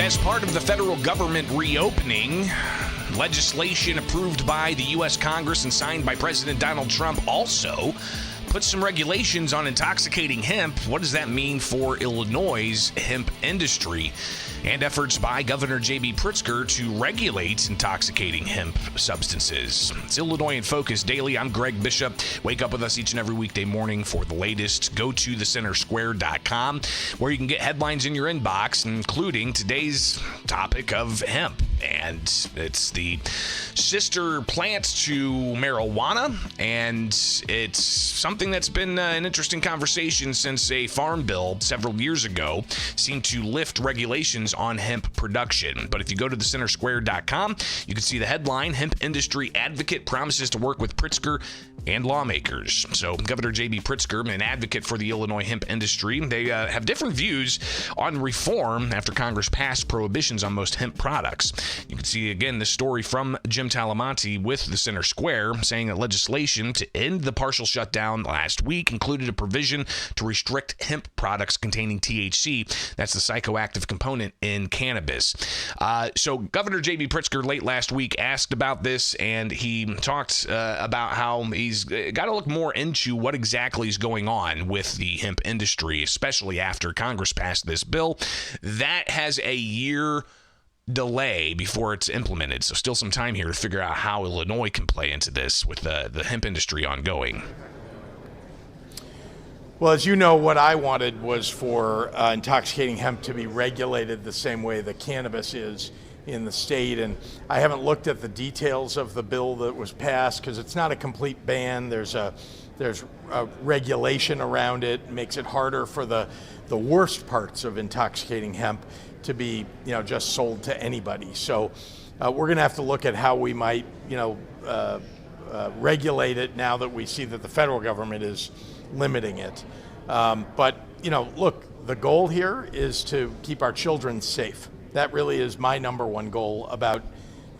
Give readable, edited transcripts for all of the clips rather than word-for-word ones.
As part of the federal government reopening, legislation approved by the U.S. Congress and signed by President Donald Trump also put some regulations on intoxicating hemp. What does that mean for Illinois' hemp industry? And efforts by Governor J.B. Pritzker to regulate intoxicating hemp substances. It's Illinois in Focus Daily. I'm Greg Bishop. Wake up with us each and every weekday morning for the latest. Go to thecentersquare.com, where you can get headlines in your inbox, including today's topic of hemp. And it's the sister plant to marijuana, and it's something that's been an interesting conversation since a farm bill several years ago seemed to lift regulations on hemp production. But if you go to thecentersquare.com, you can see the headline: Hemp Industry Advocate Promises to Work with Pritzker and Lawmakers. So Governor J.B. Pritzker, an advocate for the Illinois hemp industry, they have different views on reform after Congress passed prohibitions on most hemp products. You can see, again, this story from Jim Talamonte with the Center Square, saying that legislation to end the partial shutdown last week included a provision to restrict hemp products containing THC. That's the psychoactive component in cannabis. So Governor J.B. Pritzker late last week asked about this, and he talked about how he's got to look more into what exactly is going on with the hemp industry, especially after Congress passed this bill. That has a year delay before it's implemented, so still some time here to figure out how Illinois can play into this with the hemp industry ongoing. Well, as you know, what I wanted was for intoxicating hemp to be regulated the same way that cannabis is in the state, and I haven't looked at the details of the bill that was passed because it's not a complete ban. There's a regulation around it. It makes it harder for the worst parts of intoxicating hemp to be, just sold to anybody. So we're going to have to look at how we might, regulate it now that we see that the federal government is limiting it. But look, the goal here is to keep our children safe. That really is my number one goal about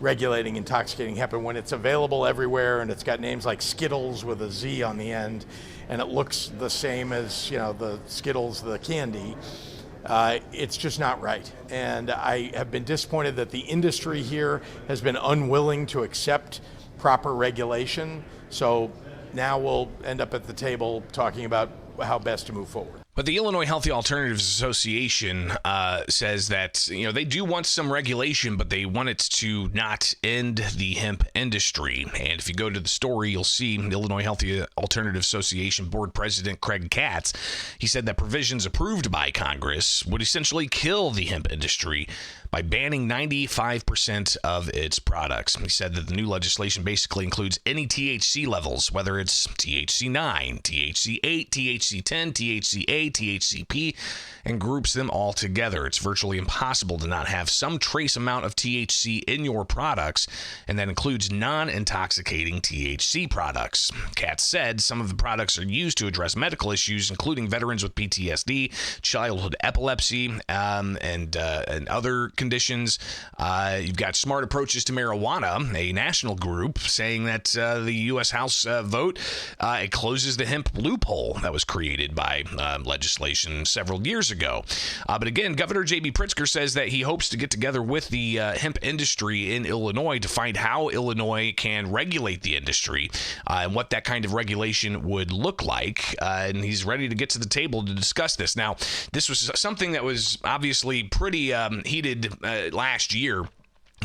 regulating intoxicating hemp. And when it's available everywhere and it's got names like Skittles with a Z on the end, and it looks the same as, the Skittles, the candy, it's just not right. And I have been disappointed that the industry here has been unwilling to accept proper regulation. So now we'll end up at the table talking about how best to move forward. But the Illinois Healthy Alternatives Association says that, they do want some regulation, but they want it to not end the hemp industry. And if you go to the story, you'll see the Illinois Healthy Alternatives Association Board President Craig Katz. He said that provisions approved by Congress would essentially kill the hemp industry by banning 95% of its products. He said that the new legislation basically includes any THC levels, whether it's THC 9, THC 8, THC 10, THCA, THCP, and groups them all together. It's virtually impossible to not have some trace amount of THC in your products, and that includes non-intoxicating THC products. Katz said some of the products are used to address medical issues, including veterans with PTSD, childhood epilepsy, and other conditions. You've got Smart Approaches to Marijuana, a national group, saying that the U.S. House vote, it closes the hemp loophole that was created by legislation several years ago. But again, Governor J.B. Pritzker says that he hopes to get together with the hemp industry in Illinois to find how Illinois can regulate the industry and what that kind of regulation would look like. And he's ready to get to the table to discuss this. Now, this was something that was obviously pretty heated last year.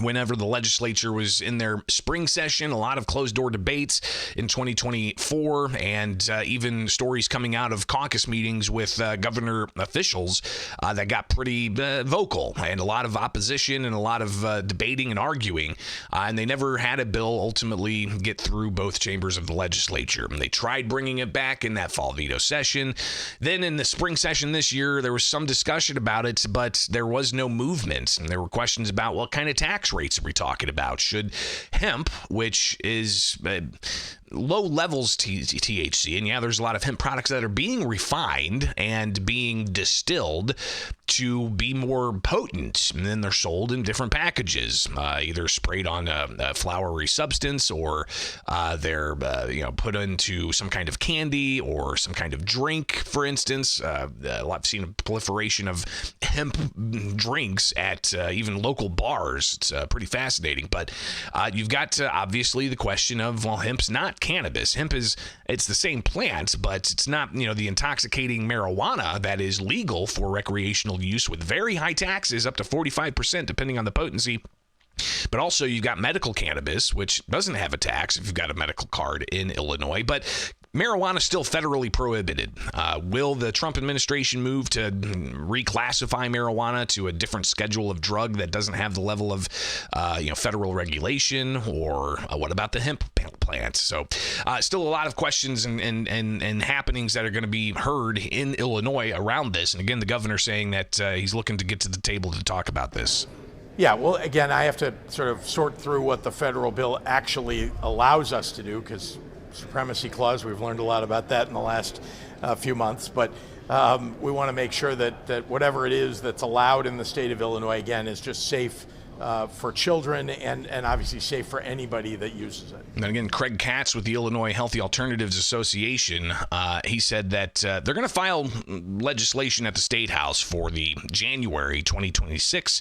Whenever the legislature was in their spring session, a lot of closed-door debates in 2024, and even stories coming out of caucus meetings with governor officials that got pretty vocal, and a lot of opposition and a lot of debating and arguing, and they never had a bill ultimately get through both chambers of the legislature. They tried bringing it back in that fall veto session. Then in the spring session this year, there was some discussion about it, but there was no movement, and there were questions about what kind of tax rates are we talking about? Should hemp, which is low levels THC. And yeah, there's a lot of hemp products that are being refined and being distilled to be more potent, and then they're sold in different packages, either sprayed on a flowery substance, or they're put into some kind of candy or some kind of drink. For instance, I've seen a proliferation of hemp drinks at even local bars. It's pretty fascinating. But you've got obviously the question of, well, hemp's not cannabis. It's the same plant, but it's not the intoxicating marijuana that is legal for recreational use with very high taxes, up to 45%, depending on the potency. But also you've got medical cannabis, which doesn't have a tax if you've got a medical card in Illinois. But marijuana is still federally prohibited. Will the Trump administration move to reclassify marijuana to a different schedule of drug that doesn't have the level of federal regulation? Or what about the hemp plant? So still a lot of questions and happenings that are going to be heard in Illinois around this. And again, the governor saying that he's looking to get to the table to talk about this. Yeah, well, again, I have to sort of sort through what the federal bill actually allows us to do, because supremacy clause, we've learned a lot about that in the last few months. But we want to make sure that whatever it is that's allowed in the state of Illinois, again, is just safe for children and obviously safe for anybody that uses it. And again, Craig Katz with the Illinois Healthy Alternatives Association, he said that they're going to file legislation at the State House for the January 2026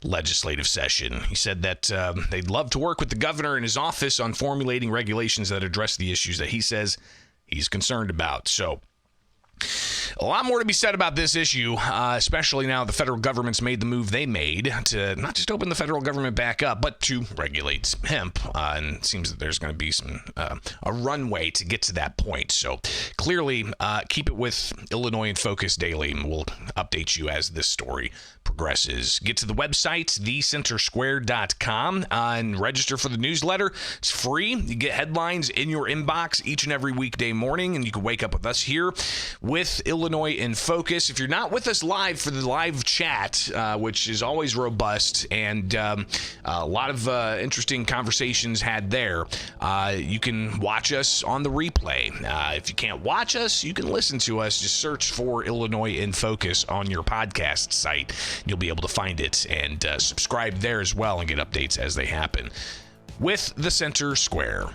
legislative session. He said that they'd love to work with the governor and his office on formulating regulations that address the issues that he says he's concerned about. So a lot more to be said about this issue, especially now the federal government's made the move they made to not just open the federal government back up, but to regulate hemp. And it seems that there's going to be a runway to get to that point. So clearly, keep it with Illinois in Focus Daily, and we'll update you as this story progresses. Get to the website, thecentersquare.com, and register for the newsletter. It's free. You get headlines in your inbox each and every weekday morning, and you can wake up with us here with Illinois in Focus. If you're not with us live for the live chat, which is always robust and a lot of interesting conversations had there, you can watch us on the replay. If you can't watch us, you can listen to us. Just search for Illinois in Focus on your podcast site. You'll be able to find it and subscribe there as well and get updates as they happen with the Center Square.